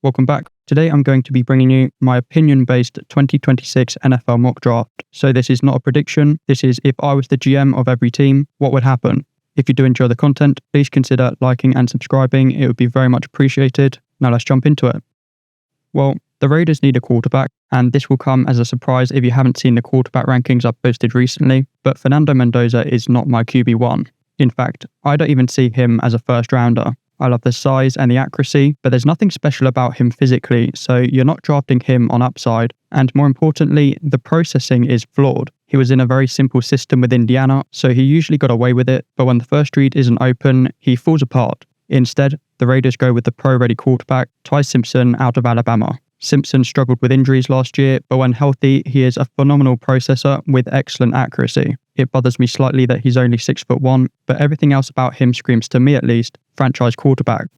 Welcome back. Today I'm going to be bringing you my opinion-based 2026 NFL mock draft. So this is not a prediction. This is if I was the GM of every team, what would happen? If you do enjoy the content, please consider liking and subscribing. It would be very much appreciated. Now let's jump into it. Well, the Raiders need a quarterback, and this will come as a surprise if you haven't seen the quarterback rankings I've posted recently, but Fernando Mendoza is not my QB1. In fact, I don't even see him as a first rounder. I love the size and the accuracy, but there's nothing special about him physically, so you're not drafting him on upside. And more importantly, the processing is flawed. He was in a very simple system with Indiana, so he usually got away with it, but when the first read isn't open, he falls apart. Instead, the Raiders go with the pro-ready quarterback, Ty Simpson out of Alabama. Simpson struggled with injuries last year, but when healthy, he is a phenomenal processor with excellent accuracy. It bothers me slightly that he's only 6'1", but everything else about him screams, to me at least, franchise quarterback.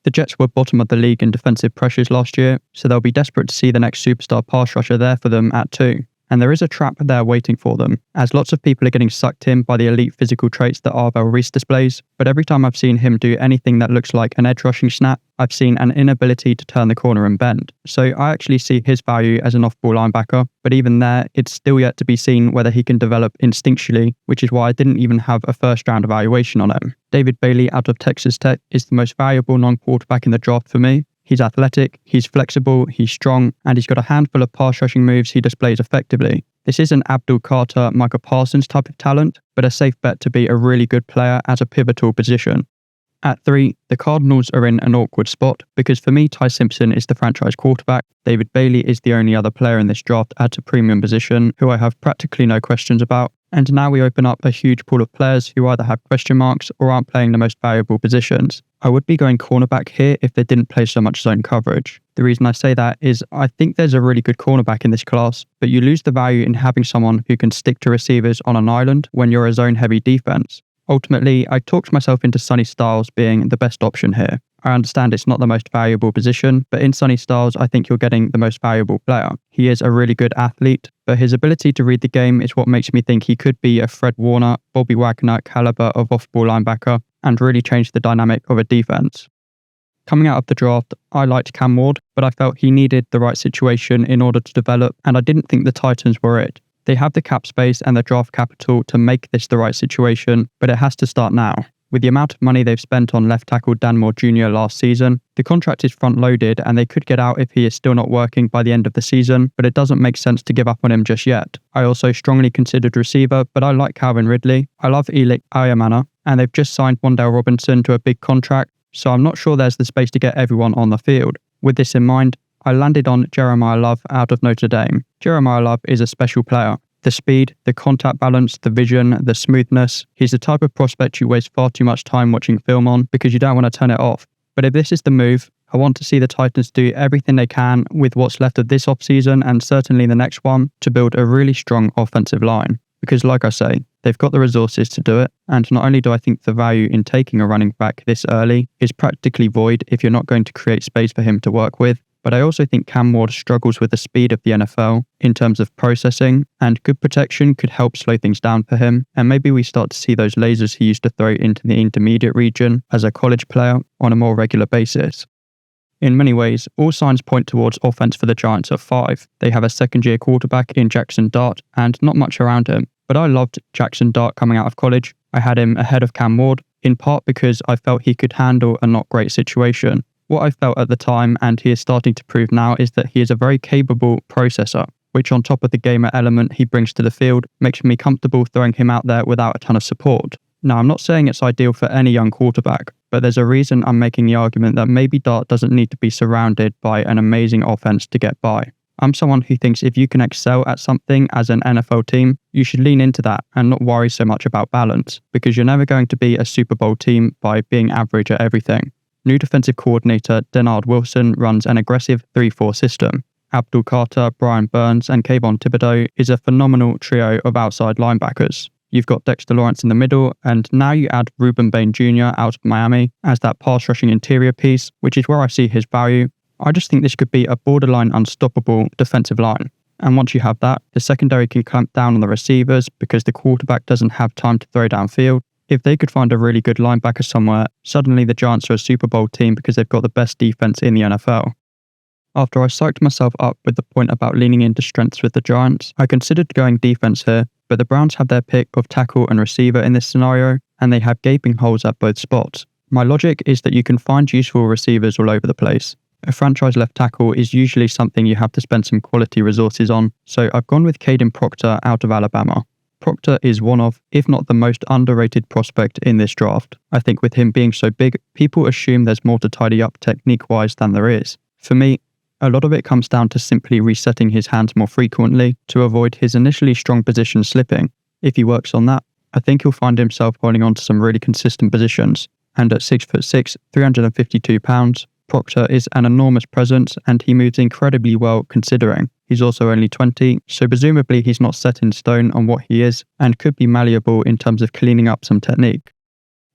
The Jets were bottom of the league in defensive pressures last year, so they'll be desperate to see the next superstar pass rusher there for them at 2. And there is a trap there waiting for them, as lots of people are getting sucked in by the elite physical traits that Arvell Reese displays, but every time I've seen him do anything that looks like an edge rushing snap, I've seen an inability to turn the corner and bend. So I actually see his value as an off-ball linebacker, but even there, it's still yet to be seen whether he can develop instinctually, which is why I didn't even have a first-round evaluation on him. David Bailey out of Texas Tech is the most valuable non-quarterback in the draft for me. He's athletic, he's flexible, he's strong, and he's got a handful of pass rushing moves he displays effectively. This isn't Abdul Carter, Micah Parsons type of talent, but a safe bet to be a really good player at a pivotal position. At 3, the Cardinals are in an awkward spot because for me, Ty Simpson is the franchise quarterback. David Bailey is the only other player in this draft at a premium position who I have practically no questions about. And now we open up a huge pool of players who either have question marks or aren't playing the most valuable positions. I would be going cornerback here if they didn't play so much zone coverage. The reason I say that is I think there's a really good cornerback in this class, but you lose the value in having someone who can stick to receivers on an island when you're a zone-heavy defense. Ultimately, I talked myself into Sonny Styles being the best option here. I understand it's not the most valuable position, but in Sonny Styles, I think you're getting the most valuable player. He is a really good athlete, but his ability to read the game is what makes me think he could be a Fred Warner, Bobby Wagner caliber of off-ball linebacker and really change the dynamic of a defense. Coming out of the draft, I liked Cam Ward, but I felt he needed the right situation in order to develop, and I didn't think the Titans were it. They have the cap space and the draft capital to make this the right situation, but it has to start now. With the amount of money they've spent on left tackle Dan Moore Jr. last season, the contract is front-loaded and they could get out if he is still not working by the end of the season, but it doesn't make sense to give up on him just yet. I also strongly considered receiver, but I like Calvin Ridley. I love Elik Ayamana, and they've just signed Wan'Dale Robinson to a big contract, so I'm not sure there's the space to get everyone on the field. With this in mind, I landed on Jeremiah Love out of Notre Dame. Jeremiah Love is a special player. The speed, the contact balance, the vision, the smoothness. He's the type of prospect you waste far too much time watching film on because you don't want to turn it off. But if this is the move, I want to see the Titans do everything they can with what's left of this offseason and certainly the next one to build a really strong offensive line. Because like I say, they've got the resources to do it. And not only do I think the value in taking a running back this early is practically void if you're not going to create space for him to work with, but I also think Cam Ward struggles with the speed of the NFL in terms of processing, and good protection could help slow things down for him, and maybe we start to see those lasers he used to throw into the intermediate region as a college player on a more regular basis. In many ways, all signs point towards offense for the Giants at 5. They have a second-year quarterback in Jackson Dart, and not much around him. But I loved Jackson Dart coming out of college. I had him ahead of Cam Ward, in part because I felt he could handle a not great situation. What I felt at the time, and he is starting to prove now, is that he is a very capable processor, which on top of the gamer element he brings to the field, makes me comfortable throwing him out there without a ton of support. Now, I'm not saying it's ideal for any young quarterback, but there's a reason I'm making the argument that maybe Dart doesn't need to be surrounded by an amazing offense to get by. I'm someone who thinks if you can excel at something as an NFL team, you should lean into that and not worry so much about balance, because you're never going to be a Super Bowl team by being average at everything. New defensive coordinator Denard Wilson runs an aggressive 3-4 system. Abdul Carter, Brian Burns, and Kayvon Thibodeau is a phenomenal trio of outside linebackers. You've got Dexter Lawrence in the middle, and now you add Ruben Bain Jr. out of Miami as that pass-rushing interior piece, which is where I see his value. I just think this could be a borderline unstoppable defensive line. And once you have that, the secondary can clamp down on the receivers because the quarterback doesn't have time to throw downfield. If they could find a really good linebacker somewhere, suddenly the Giants are a Super Bowl team because they've got the best defense in the NFL. After I psyched myself up with the point about leaning into strengths with the Giants, I considered going defense here, but the Browns have their pick of tackle and receiver in this scenario, and they have gaping holes at both spots. My logic is that you can find useful receivers all over the place. A franchise left tackle is usually something you have to spend some quality resources on, so I've gone with Caden Proctor out of Alabama. Proctor is one of, if not the most underrated prospect in this draft. I think with him being so big, people assume there's more to tidy up technique-wise than there is. For me, a lot of it comes down to simply resetting his hands more frequently to avoid his initially strong position slipping. If he works on that, I think he'll find himself holding on to some really consistent positions. And at 6'6", 352 pounds, Proctor is an enormous presence and he moves incredibly well considering. He's also only 20, so presumably he's not set in stone on what he is and could be malleable in terms of cleaning up some technique.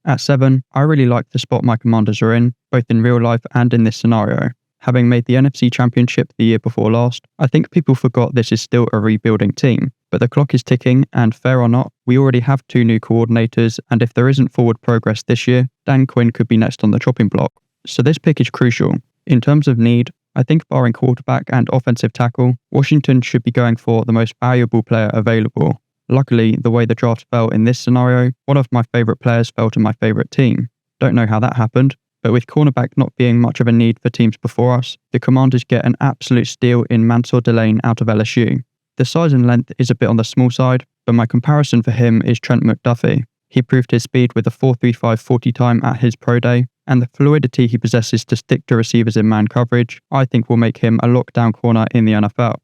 At 7, I really like the spot my Commanders are in, both in real life and in this scenario. Having made the NFC Championship the year before last, I think people forgot this is still a rebuilding team. But the clock is ticking, and fair or not, we already have 2 new coordinators, and if there isn't forward progress this year, Dan Quinn could be next on the chopping block. So this pick is crucial. In terms of need, I think barring quarterback and offensive tackle, Washington should be going for the most valuable player available. Luckily, the way the draft fell in this scenario, one of my favourite players fell to my favourite team. Don't know how that happened, but with cornerback not being much of a need for teams before us, the Commanders get an absolute steal in Mansour Delane out of LSU. The size and length is a bit on the small side, but my comparison for him is Trent McDuffie. He proved his speed with a 4.35 40 time at his pro day, and the fluidity he possesses to stick to receivers in man coverage, I think will make him a lockdown corner in the NFL.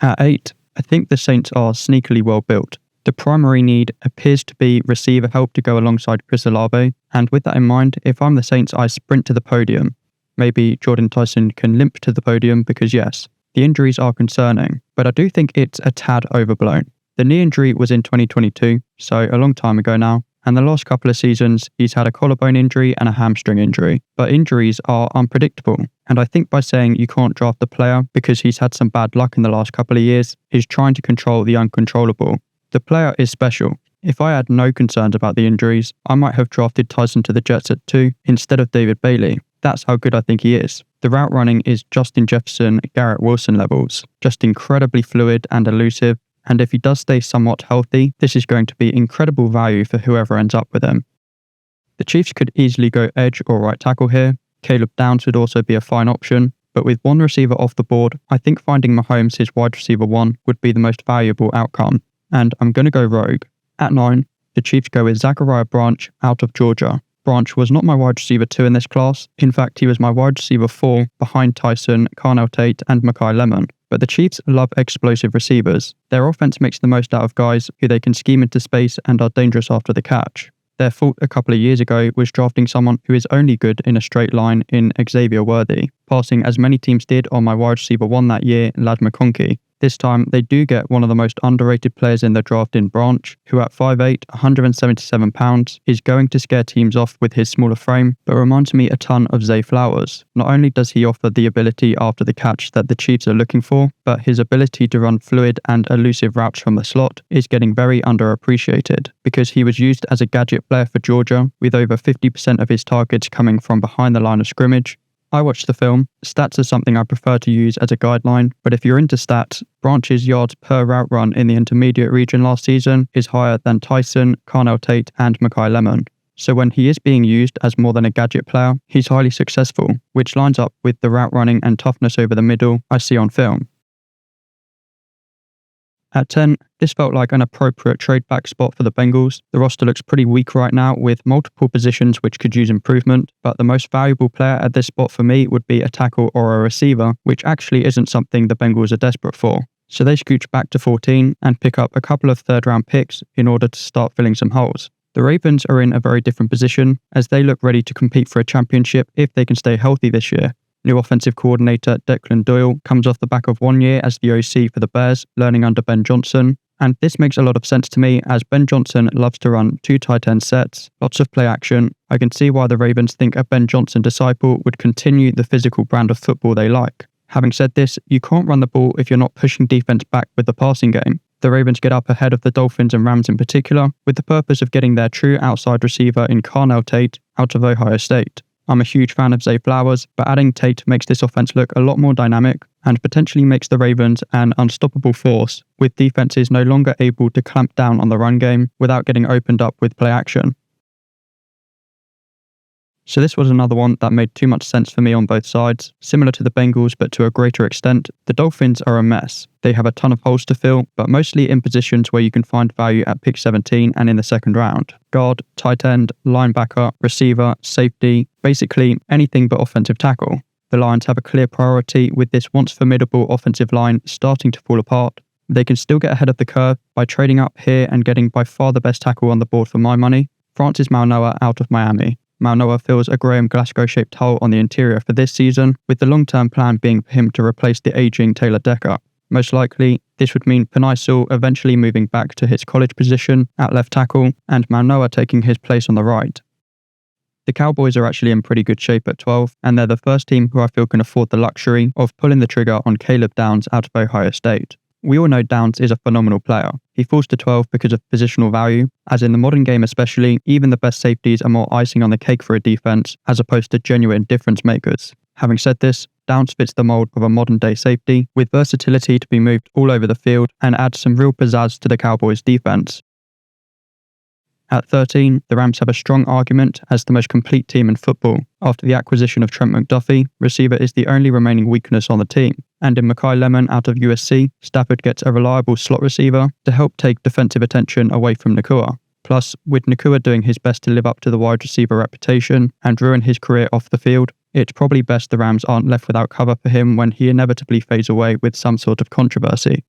At 8, I think the Saints are sneakily well built. The primary need appears to be receiver help to go alongside Chris Olave, and with that in mind, if I'm the Saints, I sprint to the podium. Maybe Jordan Tyson can limp to the podium because yes, the injuries are concerning, but I do think it's a tad overblown. The knee injury was in 2022, so a long time ago now, and the last couple of seasons he's had a collarbone injury and a hamstring injury, but injuries are unpredictable, and I think by saying you can't draft the player because he's had some bad luck in the last couple of years is trying to control the uncontrollable. The player is special. If I had no concerns about the injuries, I might have drafted Tyson to the Jets at 2 instead of David Bailey. That's how good I think he is. The route running is Justin Jefferson, Garrett Wilson levels, just incredibly fluid and elusive, and if he does stay somewhat healthy, this is going to be incredible value for whoever ends up with him. The Chiefs could easily go edge or right tackle here. Caleb Downs would also be a fine option, but with one receiver off the board, I think finding Mahomes his wide receiver 1 would be the most valuable outcome. And I'm going to go rogue. At 9, the Chiefs go with Zachariah Branch out of Georgia. Branch was not my wide receiver 2 in this class. In fact, he was my wide receiver 4 behind Tyson, Carnell Tate and Mekhi Lemon. But the Chiefs love explosive receivers. Their offense makes the most out of guys who they can scheme into space and are dangerous after the catch. Their fault a couple of years ago was drafting someone who is only good in a straight line in Xavier Worthy, passing as many teams did on my wide receiver 1 that year, Ladd McConkey. This time, they do get one of the most underrated players in the draft in Branch, who at 5'8", 177 pounds, is going to scare teams off with his smaller frame, but reminds me a ton of Zay Flowers. Not only does he offer the ability after the catch that the Chiefs are looking for, but his ability to run fluid and elusive routes from the slot is getting very underappreciated, because he was used as a gadget player for Georgia, with over 50% of his targets coming from behind the line of scrimmage. I watched the film. Stats are something I prefer to use as a guideline, but if you're into stats, Branch's yards per route run in the intermediate region last season is higher than Tyson, Carnell Tate and Mekhi Lemon. So when he is being used as more than a gadget player, he's highly successful, which lines up with the route running and toughness over the middle I see on film. At 10, this felt like an appropriate trade back spot for the Bengals. The roster looks pretty weak right now with multiple positions which could use improvement, but the most valuable player at this spot for me would be a tackle or a receiver, which actually isn't something the Bengals are desperate for. So they scooch back to 14 and pick up a couple of third-round picks in order to start filling some holes. The Ravens are in a very different position as they look ready to compete for a championship if they can stay healthy this year. New offensive coordinator Declan Doyle comes off the back of 1 year as the OC for the Bears, learning under Ben Johnson. And this makes a lot of sense to me as Ben Johnson loves to run 2 tight end sets, lots of play action. I can see why the Ravens think a Ben Johnson disciple would continue the physical brand of football they like. Having said this, you can't run the ball if you're not pushing defense back with the passing game. The Ravens get up ahead of the Dolphins and Rams in particular, with the purpose of getting their true outside receiver in Carnell Tate out of Ohio State. I'm a huge fan of Zay Flowers, but adding Tate makes this offense look a lot more dynamic and potentially makes the Ravens an unstoppable force, with defenses no longer able to clamp down on the run game without getting opened up with play action. So this was another one that made too much sense for me on both sides. Similar to the Bengals, but to a greater extent, the Dolphins are a mess. They have a ton of holes to fill, but mostly in positions where you can find value at pick 17 and in the second round. Guard, tight end, linebacker, receiver, safety, basically anything but offensive tackle. The Lions have a clear priority with this once formidable offensive line starting to fall apart. They can still get ahead of the curve by trading up here and getting by far the best tackle on the board for my money, Francis Mauigoa out of Miami. Mauigoa fills a Graham Glasgow-shaped hole on the interior for this season, with the long-term plan being for him to replace the aging Taylor Decker. Most likely, this would mean Penei Sewell eventually moving back to his college position at left tackle, and Mauigoa taking his place on the right. The Cowboys are actually in pretty good shape at 12, and they're the first team who I feel can afford the luxury of pulling the trigger on Caleb Downs out of Ohio State. We all know Downs is a phenomenal player. He falls to 12 because of positional value, as in the modern game especially, even the best safeties are more icing on the cake for a defense, as opposed to genuine difference makers. Having said this, Downs fits the mold of a modern day safety, with versatility to be moved all over the field and adds some real pizzazz to the Cowboys defense. At 13, the Rams have a strong argument as the most complete team in football. After the acquisition of Trent McDuffie, receiver is the only remaining weakness on the team. And in Makai Lemon out of USC, Stafford gets a reliable slot receiver to help take defensive attention away from Nacua. Plus, with Nacua doing his best to live up to the wide receiver reputation and ruin his career off the field, it's probably best the Rams aren't left without cover for him when he inevitably fades away with some sort of controversy.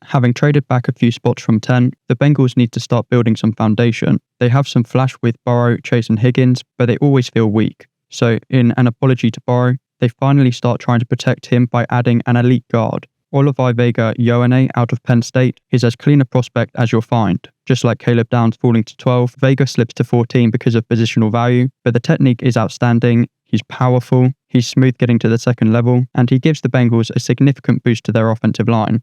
Having traded back a few spots from 10, the Bengals need to start building some foundation. They have some flash with Burrow, Chase and Higgins, but they always feel weak. So, in an apology to Burrow, they finally start trying to protect him by adding an elite guard. Oliver Vega-Ioane out of Penn State is as clean a prospect as you'll find. Just like Caleb Downs falling to 12, Vega slips to 14 because of positional value, but the technique is outstanding, he's powerful, he's smooth getting to the second level, and he gives the Bengals a significant boost to their offensive line.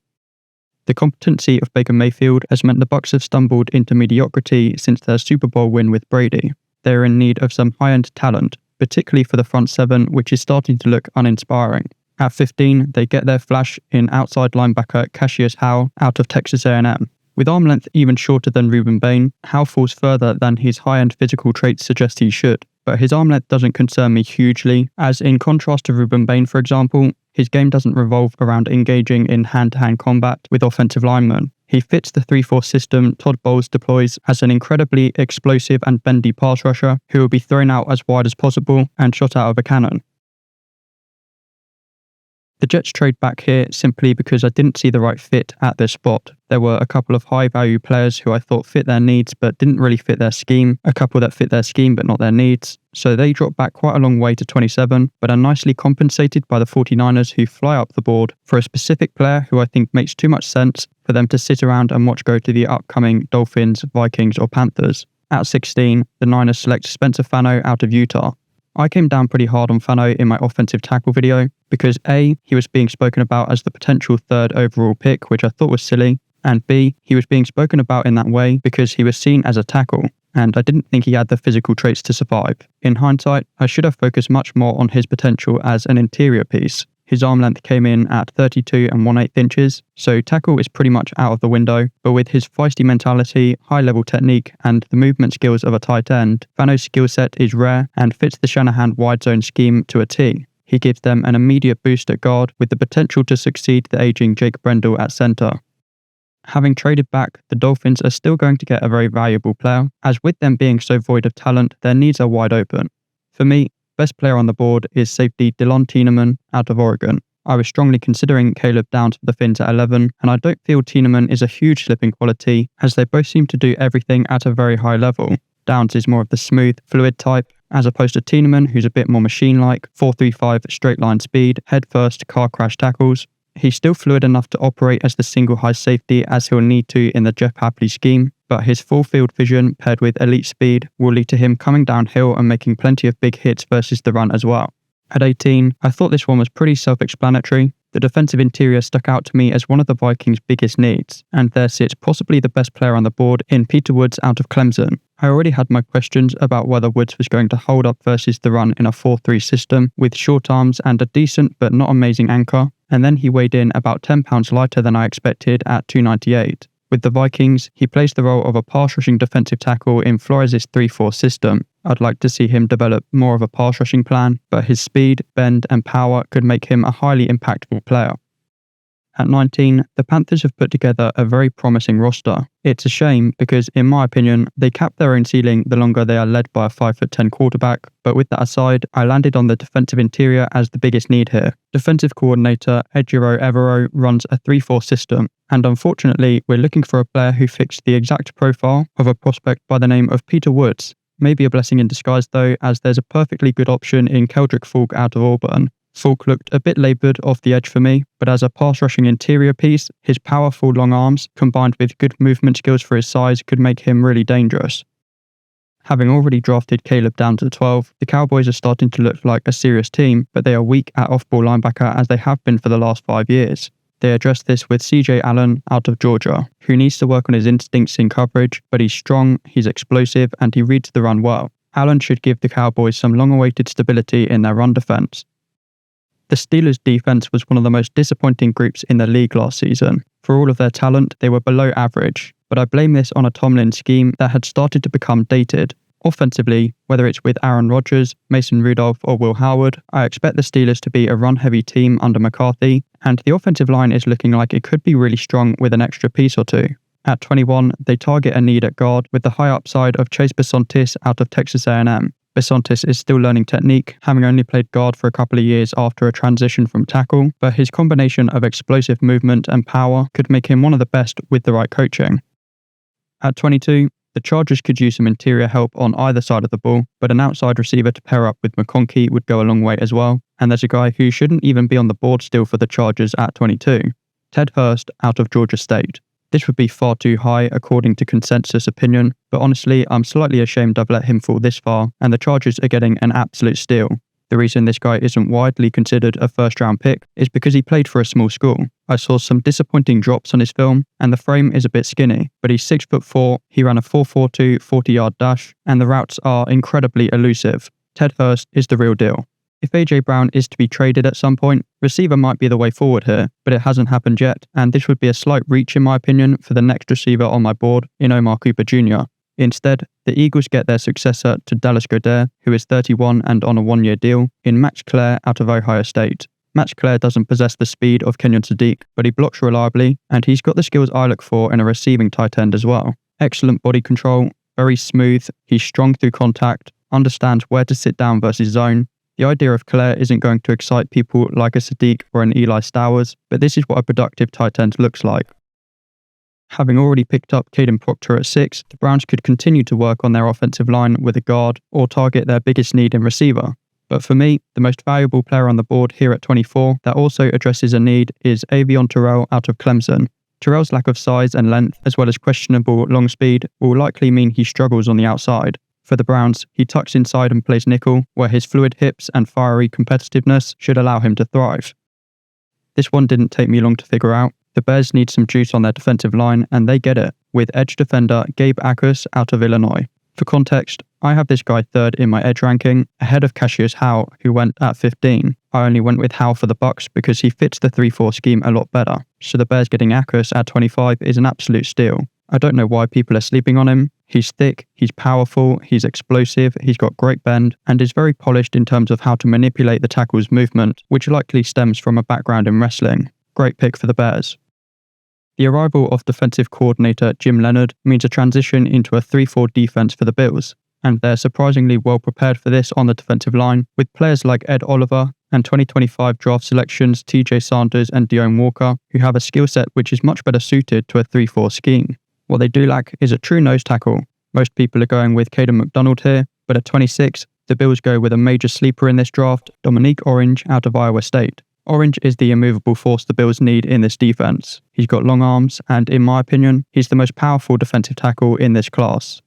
The competency of Baker Mayfield has meant the Bucs have stumbled into mediocrity since their Super Bowl win with Brady. They are in need of some high-end talent, particularly for the front seven, which is starting to look uninspiring. At 15, they get their flash in outside linebacker Cassius Howe out of Texas A&M. With arm length even shorter than Ruben Bain, Howe falls further than his high-end physical traits suggest he should. But his arm length doesn't concern me hugely, as in contrast to Ruben Bain, for example, his game doesn't revolve around engaging in hand-to-hand combat with offensive linemen. He fits the 3-4 system Todd Bowles deploys as an incredibly explosive and bendy pass rusher who will be thrown out as wide as possible and shot out of a cannon. The Jets trade back here simply because I didn't see the right fit at this spot. There were a couple of high-value players who I thought fit their needs but didn't really fit their scheme, a couple that fit their scheme but not their needs. So they dropped back quite a long way to 27, but are nicely compensated by the 49ers who fly up the board for a specific player who I think makes too much sense for them to sit around and watch go to the upcoming Dolphins, Vikings or Panthers. At 16, the Niners select Spencer Fano out of Utah. I came down pretty hard on Fano in my offensive tackle video because A, he was being spoken about as the potential third overall pick, which I thought was silly, and B, he was being spoken about in that way because he was seen as a tackle, and I didn't think he had the physical traits to survive. In hindsight, I should have focused much more on his potential as an interior piece. His arm length came in at 32 1/8 inches, so tackle is pretty much out of the window, but with his feisty mentality, high-level technique, and the movement skills of a tight end, Fano's skill set is rare and fits the Shanahan wide zone scheme to a T. He gives them an immediate boost at guard with the potential to succeed the aging Jake Brendel at center. Having traded back, the Dolphins are still going to get a very valuable player, as with them being so void of talent, their needs are wide open. For me, best player on the board is safety Delon Tieneman out of Oregon. I was strongly considering Caleb Downs for the Fins at 11, and I don't feel Tieneman is a huge slip in quality, as they both seem to do everything at a very high level. Downs is more of the smooth, fluid type, as opposed to Tieneman, who's a bit more machine-like, 4.35 straight line speed, head-first car crash tackles. He's still fluid enough to operate as the single high safety as he'll need to in the Jeff Hapley scheme, but his full field vision paired with elite speed will lead to him coming downhill and making plenty of big hits versus the run as well. At 18, I thought this one was pretty self-explanatory. The defensive interior stuck out to me as one of the Vikings' biggest needs, and there sits possibly the best player on the board in Peter Woods out of Clemson. I already had my questions about whether Woods was going to hold up versus the run in a 4-3 system with short arms and a decent but not amazing anchor, and then he weighed in about 10 pounds lighter than I expected at 298. With the Vikings, he plays the role of a pass rushing defensive tackle in Flores' 3-4 system. I'd like to see him develop more of a pass rushing plan, but his speed, bend and power could make him a highly impactful player. At 19, the Panthers have put together a very promising roster. It's a shame because, in my opinion, they cap their own ceiling the longer they are led by a 5'10" quarterback, but with that aside, I landed on the defensive interior as the biggest need here. Defensive coordinator Ejiro Evero runs a 3-4 system, and unfortunately, we're looking for a player who fits the exact profile of a prospect by the name of Peter Woods. Maybe a blessing in disguise though, as there's a perfectly good option in Keldrick Falk out of Auburn. Falk looked a bit laboured off the edge for me, but as a pass-rushing interior piece, his powerful long arms, combined with good movement skills for his size, could make him really dangerous. Having already drafted Caleb down to 12, the Cowboys are starting to look like a serious team, but they are weak at off-ball linebacker as they have been for the last 5 years. They address this with CJ Allen out of Georgia, who needs to work on his instincts in coverage, but he's strong, he's explosive, and he reads the run well. Allen should give the Cowboys some long-awaited stability in their run defense. The Steelers' defense was one of the most disappointing groups in the league last season. For all of their talent, they were below average, but I blame this on a Tomlin scheme that had started to become dated. Offensively, whether it's with Aaron Rodgers, Mason Rudolph or Will Howard, I expect the Steelers to be a run-heavy team under McCarthy, and the offensive line is looking like it could be really strong with an extra piece or two. At 21, they target a need at guard with the high upside of Chase Bisontis out of Texas A&M. Bisontis is still learning technique, having only played guard for a couple of years after a transition from tackle, but his combination of explosive movement and power could make him one of the best with the right coaching. At 22, the Chargers could use some interior help on either side of the ball, but an outside receiver to pair up with McConkey would go a long way as well, and there's a guy who shouldn't even be on the board still for the Chargers at 22, Ted Hurst out of Georgia State. This would be far too high according to consensus opinion, but honestly, I'm slightly ashamed I've let him fall this far, and the Chargers are getting an absolute steal. The reason this guy isn't widely considered a first-round pick is because he played for a small school. I saw some disappointing drops on his film, and the frame is a bit skinny, but he's 6'4", he ran a 4.42 40-yard dash, and the routes are incredibly elusive. Ted Hurst is the real deal. If AJ Brown is to be traded at some point, receiver might be the way forward here, but it hasn't happened yet, and this would be a slight reach in my opinion for the next receiver on my board in Omar Cooper Jr. Instead, the Eagles get their successor to Dallas Goedert, who is 31 and on a 1-year deal, in Max Clare out of Ohio State. Max Clare doesn't possess the speed of Kenyon Sadiq, but he blocks reliably, and he's got the skills I look for in a receiving tight end as well. Excellent body control, very smooth, he's strong through contact, understands where to sit down versus zone. The idea of Clare isn't going to excite people like a Sadiq or an Eli Stowers, but this is what a productive tight end looks like. Having already picked up Caden Proctor at 6, the Browns could continue to work on their offensive line with a guard or target their biggest need in receiver. But for me, the most valuable player on the board here at 24 that also addresses a need is Avion Terrell out of Clemson. Terrell's lack of size and length, as well as questionable long speed, will likely mean he struggles on the outside. For the Browns, he tucks inside and plays nickel, where his fluid hips and fiery competitiveness should allow him to thrive. This one didn't take me long to figure out. The Bears need some juice on their defensive line, and they get it, with edge defender Gabe Akers out of Illinois. For context, I have this guy third in my edge ranking, ahead of Cassius Howe, who went at 15. I only went with Howe for the Bucs because he fits the 3-4 scheme a lot better, so the Bears getting Akers at 25 is an absolute steal. I don't know why people are sleeping on him. He's thick, he's powerful, he's explosive, he's got great bend, and is very polished in terms of how to manipulate the tackle's movement, which likely stems from a background in wrestling. Great pick for the Bears. The arrival of defensive coordinator Jim Leonhard means a transition into a 3-4 defense for the Bills, and they're surprisingly well prepared for this on the defensive line, with players like Ed Oliver and 2025 draft selections TJ Sanders and Deone Walker, who have a skill set which is much better suited to a 3-4 scheme. What they do lack is a true nose tackle. Most people are going with Caden McDonald here, but at 26, the Bills go with a major sleeper in this draft, Dominique Orange out of Iowa State. Orange is the immovable force the Bills need in this defense. He's got long arms, and in my opinion, he's the most powerful defensive tackle in this class.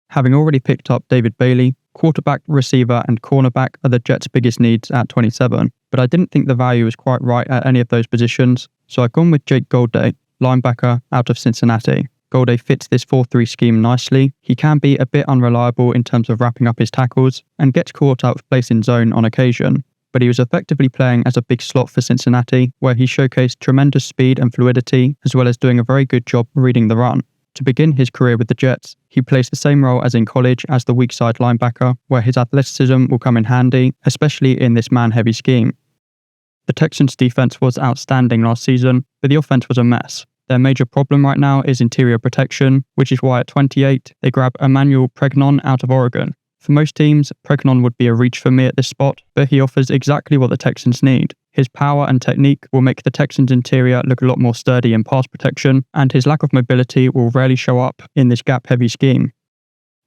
Having already picked up David Bailey, quarterback, receiver, and cornerback are the Jets' biggest needs at 27, but I didn't think the value was quite right at any of those positions, so I've gone with Jake Goldday, linebacker out of Cincinnati. Golde fits this 4-3 scheme nicely. He can be a bit unreliable in terms of wrapping up his tackles and gets caught out of place in zone on occasion, but he was effectively playing as a big slot for Cincinnati, where he showcased tremendous speed and fluidity, as well as doing a very good job reading the run. To begin his career with the Jets, he plays the same role as in college as the weak side linebacker, where his athleticism will come in handy, especially in this man-heavy scheme. The Texans' defense was outstanding last season, but the offense was a mess. Their major problem right now is interior protection, which is why at 28, they grab Emmanuel Pregnon out of Oregon. For most teams, Pregnon would be a reach for me at this spot, but he offers exactly what the Texans need. His power and technique will make the Texans' interior look a lot more sturdy in pass protection, and his lack of mobility will rarely show up in this gap-heavy scheme.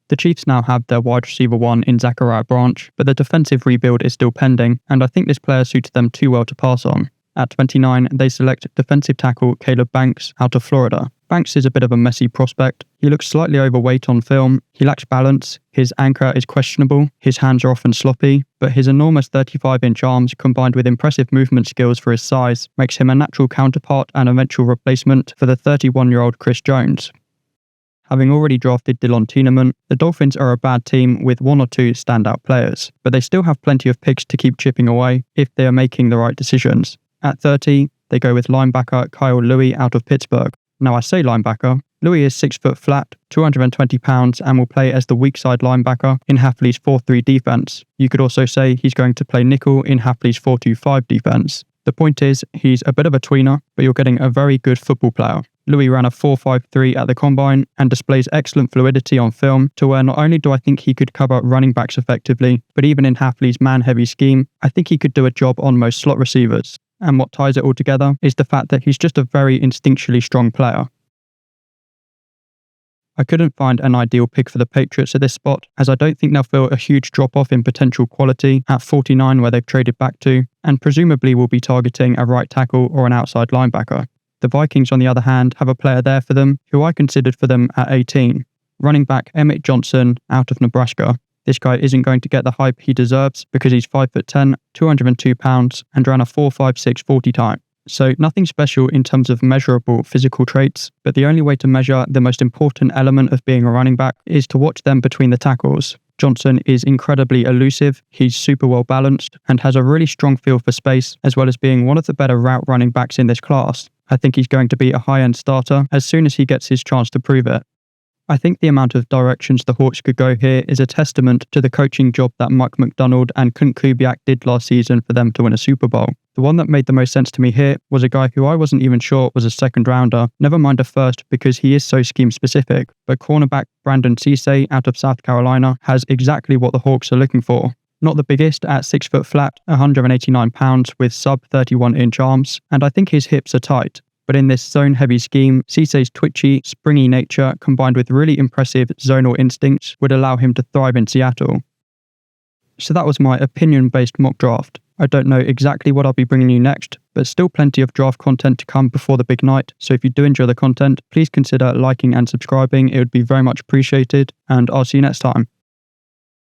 The Chiefs now have their wide receiver 1 in Zachariah Branch, but the defensive rebuild is still pending, and I think this player suited them too well to pass on. At 29, they select defensive tackle Caleb Banks out of Florida. Banks is a bit of a messy prospect. He looks slightly overweight on film, he lacks balance, his anchor is questionable, his hands are often sloppy, but his enormous 35-inch arms combined with impressive movement skills for his size makes him a natural counterpart and eventual replacement for the 31-year-old Chris Jones. Having already drafted Dylan Tieneman, the Dolphins are a bad team with 1 or 2 standout players, but they still have plenty of picks to keep chipping away if they are making the right decisions. At 30, they go with linebacker Kyle Louis out of Pittsburgh. Now I say linebacker, Louis is 6 foot flat, 220 pounds and will play as the weak side linebacker in Hafley's 4-3 defense. You could also say he's going to play nickel in Hafley's 4-2-5 defense. The point is, he's a bit of a tweener, but you're getting a very good football player. Louis ran a 4.53 at the combine and displays excellent fluidity on film to where not only do I think he could cover running backs effectively, but even in Hafley's man-heavy scheme, I think he could do a job on most slot receivers. And what ties it all together is the fact that he's just a very instinctually strong player. I couldn't find an ideal pick for the Patriots at this spot, as I don't think they'll feel a huge drop-off in potential quality at 49 where they've traded back to, and presumably will be targeting a right tackle or an outside linebacker. The Vikings, on the other hand, have a player there for them who I considered for them at 18. Running back Emmett Johnson out of Nebraska. This guy isn't going to get the hype he deserves because he's 5'10", 202 pounds, and ran a 4.56 40 time. So nothing special in terms of measurable physical traits, but the only way to measure the most important element of being a running back is to watch them between the tackles. Johnson is incredibly elusive, he's super well balanced, and has a really strong feel for space, as well as being one of the better route running backs in this class. I think he's going to be a high-end starter as soon as he gets his chance to prove it. I think the amount of directions the Hawks could go here is a testament to the coaching job that Mike McDonald and Clint Kubiak did last season for them to win a Super Bowl. The one that made the most sense to me here was a guy who I wasn't even sure was a second rounder, never mind a first because he is so scheme specific, but cornerback Brandon Cisse out of South Carolina has exactly what the Hawks are looking for. Not the biggest at 6 foot flat, 189 pounds with sub 31-inch arms, and I think his hips are tight. But in this zone-heavy scheme, Cisse's twitchy, springy nature combined with really impressive zonal instincts would allow him to thrive in Seattle. So that was my opinion-based mock draft. I don't know exactly what I'll be bringing you next, but still plenty of draft content to come before the big night, so if you do enjoy the content, please consider liking and subscribing, it would be very much appreciated, and I'll see you next time.